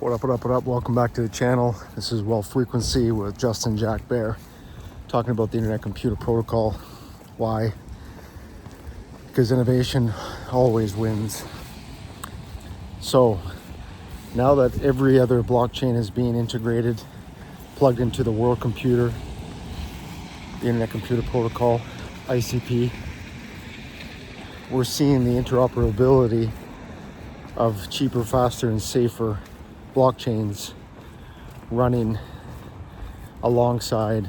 What up, what up, what up? Welcome back to the channel. This is Well Frequency with Justin Jack Bear, talking about the Internet Computer Protocol. Why? Because innovation always wins. So now that every other blockchain is being integrated, plugged into the world computer, the Internet Computer Protocol, ICP, we're seeing the interoperability of cheaper, faster, and safer blockchains running alongside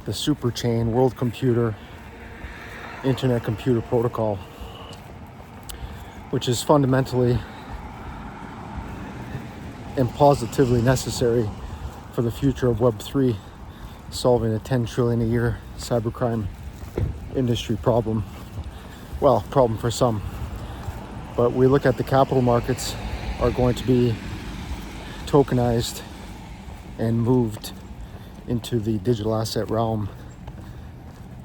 the superchain world computer Internet Computer Protocol, which is fundamentally and positively necessary for the future of Web3, solving a 10 trillion a year cybercrime industry problem. Well, problem for some. But we look at the capital markets are going to be tokenized and moved into the digital asset realm.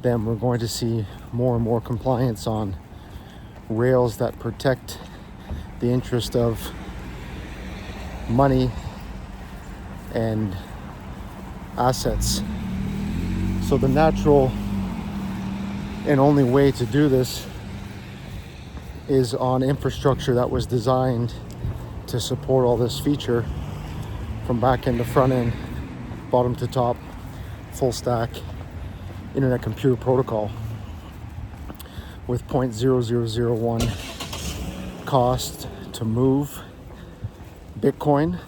Then we're going to see more and more compliance on rails that protect the interest of money and assets. So the natural and only way to do this is on infrastructure that was designed to support all this feature from back end to front end, bottom to top, full stack Internet Computer Protocol with 0.0001 cost to move Bitcoin,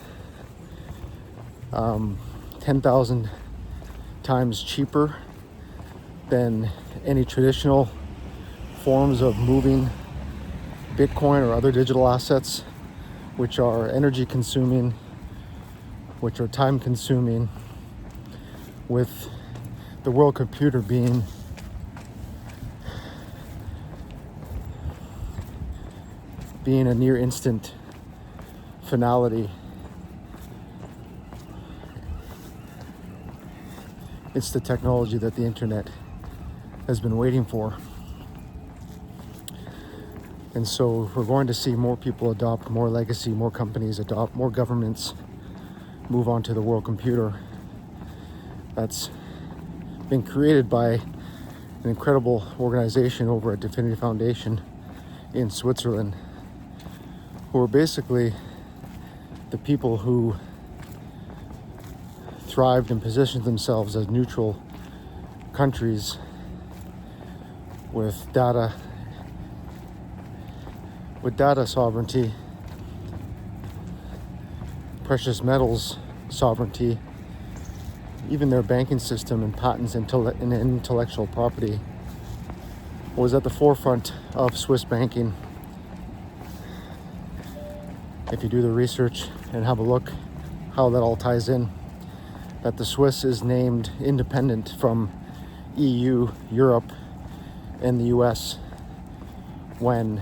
10,000 times cheaper than any traditional forms of moving Bitcoin or other digital assets, which are energy consuming, which are time consuming, with the world computer being a near instant finality. It's the technology that the internet has been waiting for. And so we're going to see more people adopt, more legacy, more companies adopt, more governments move on to the world computer. That's been created by an incredible organization over at Definity Foundation in Switzerland, who are basically the people who thrived and positioned themselves as neutral countries with data sovereignty, precious metals sovereignty, even their banking system and patents and intellectual property was at the forefront of Swiss banking. If you do the research and have a look how that all ties in, that the Swiss is named independent from EU, Europe, and the US when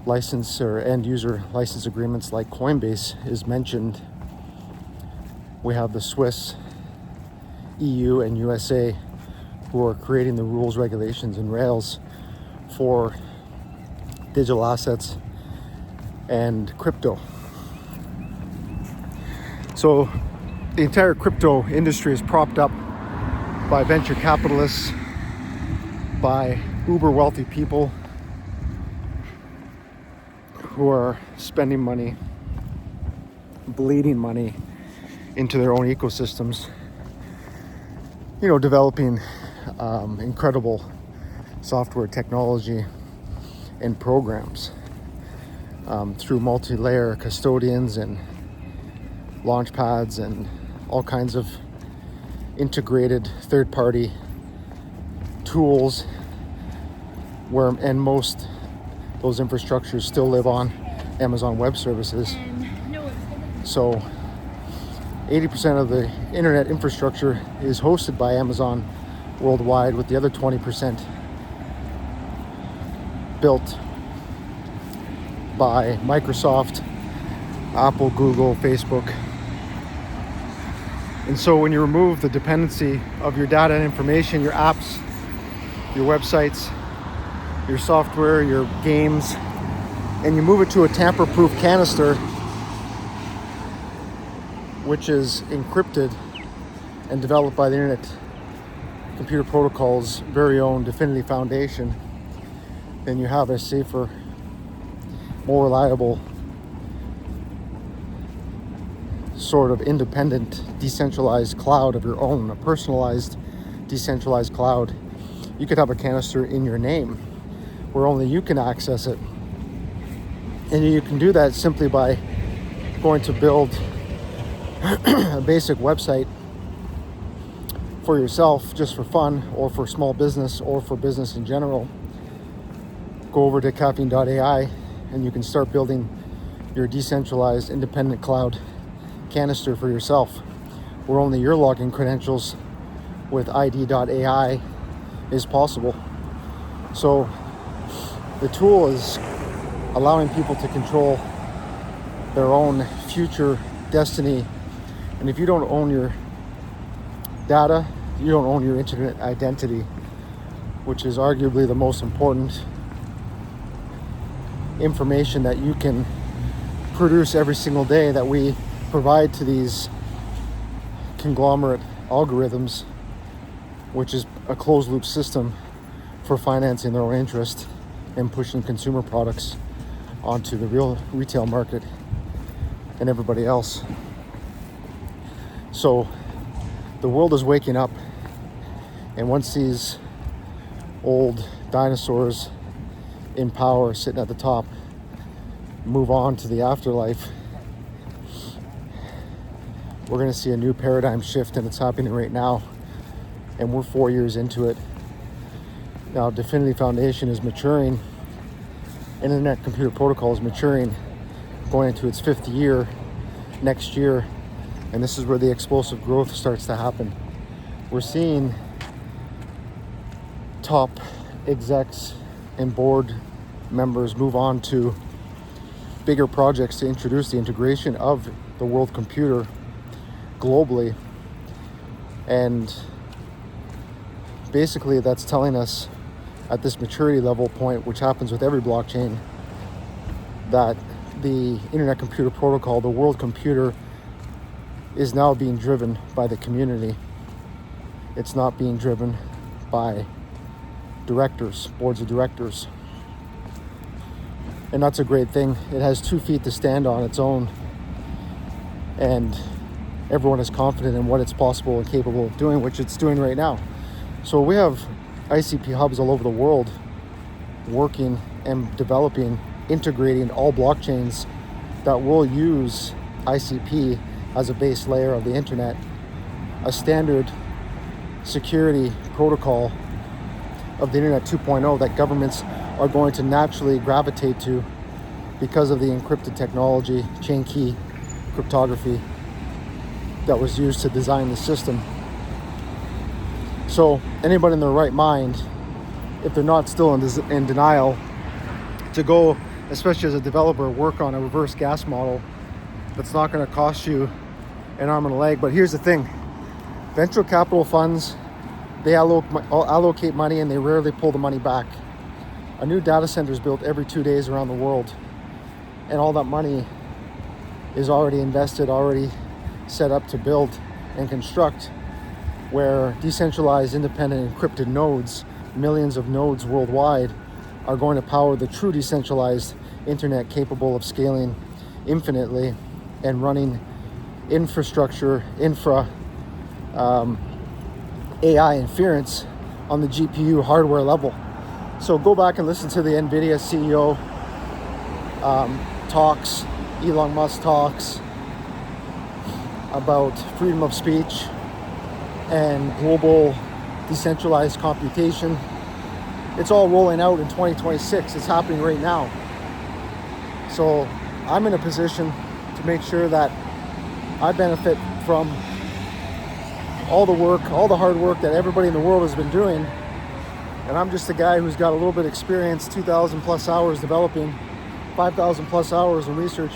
license or end user license agreements like Coinbase is mentioned. We have the Swiss, EU, and USA who are creating the rules, regulations, and rails for digital assets and crypto. So the entire crypto industry is propped up by venture capitalists, by uber wealthy people who are spending money, bleeding money into their own ecosystems, developing incredible software technology and programs through multi-layer custodians and launch pads and all kinds of integrated third-party tools and most those infrastructures still live on Amazon Web Services. So 80% of the internet infrastructure is hosted by Amazon worldwide, with the other 20% built by Microsoft, Apple, Google, Facebook. And so when you remove the dependency of your data and information, your apps, your websites, your software, your games, and you move it to a tamper-proof canister which is encrypted and developed by the Internet Computer Protocol's very own Definity Foundation, then you have a safer, more reliable, sort of independent, decentralized cloud of your own, a personalized, decentralized cloud. You could have a canister in your name where only you can access it. And you can do that simply by going to build a basic website for yourself, just for fun, or for small business, or for business in general. Go over to caffeine.ai and you can start building your decentralized independent cloud canister for yourself, where only your login credentials with id.ai is possible. So the tool is allowing people to control their own future destiny. And if you don't own your data, you don't own your internet identity, which is arguably the most important information that you can produce every single day, that we provide to these conglomerate algorithms, which is a closed loop system for financing their own interest and pushing consumer products onto the real retail market and everybody else. So the world is waking up, and once these old dinosaurs in power sitting at the top move on to the afterlife, we're going to see a new paradigm shift, and it's happening right now, and we're 4 years into it. Now, Definity Foundation is maturing. Internet Computer Protocol is maturing, going into its 5th year next year, and this is where the explosive growth starts to happen. We're seeing top execs and board members move on to bigger projects to introduce the integration of the world computer globally. And basically that's telling us at this maturity level point, which happens with every blockchain, that the Internet Computer Protocol, the world computer, is now being driven by the community. It's not being driven by directors, boards of directors. And that's a great thing. It has 2 feet to stand on its own, and everyone is confident in what it's possible and capable of doing, which it's doing right now. So we have ICP hubs all over the world working and developing, integrating all blockchains that will use ICP as a base layer of the internet, a standard security protocol of the internet 2.0 that governments are going to naturally gravitate to because of the encrypted technology, chain key cryptography that was used to design the system. So anybody in their right mind, if they're not still in denial, to go, especially as a developer, work on a reverse gas model that's not going to cost you an arm and a leg. But here's the thing: venture capital funds, they allocate money and they rarely pull the money back. A new data center is built every 2 days around the world, and all that money is already invested, already set up to build and construct, where decentralized, independent, encrypted nodes, millions of nodes worldwide, are going to power the true decentralized internet capable of scaling infinitely and running infrastructure, AI inference on the GPU hardware level. So go back and listen to the NVIDIA CEO talks, Elon Musk talks about freedom of speech and global decentralized computation. It's all rolling out in 2026. It's happening right now. So I'm in a position to make sure that I benefit from all the work, all the hard work that everybody in the world has been doing. And I'm just a guy who's got a little bit of experience, 2,000 plus hours developing, 5,000 plus hours in research,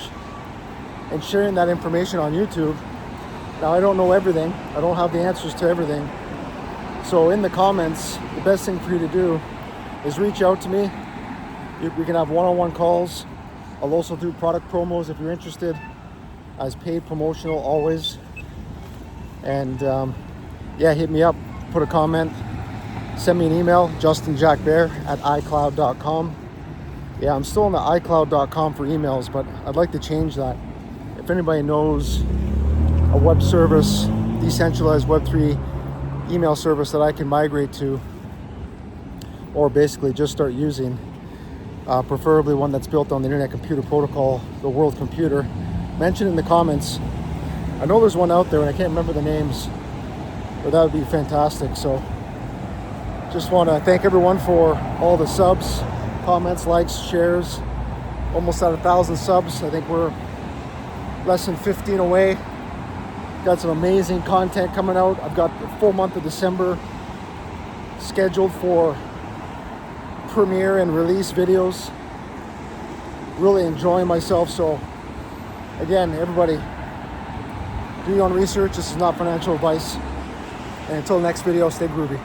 and sharing that information on YouTube. Now, I don't know everything. I don't have the answers to everything. So in the comments, the best thing for you to do is reach out to me. We can have one-on-one calls. I'll also do product promos if you're interested. as paid promotional always. And yeah, hit me up, put a comment, send me an email, justinjackbear@icloud.com. Yeah, I'm still on the icloud.com for emails, but I'd like to change that. If anybody knows a web service, decentralized Web3 email service that I can migrate to, or basically just start using, preferably one that's built on the Internet Computer Protocol, the World Computer, mention in the comments. I know there's one out there and I can't remember the names, but that would be fantastic. So just want to thank everyone for all the subs, comments, likes, shares. Almost at 1,000 subs. I think we're less than 15 away. Got some amazing content coming out. I've got the full month of December scheduled for premiere and release videos. Really enjoying myself. So again, everybody, do your own research. This is not financial advice. And until the next video, stay groovy.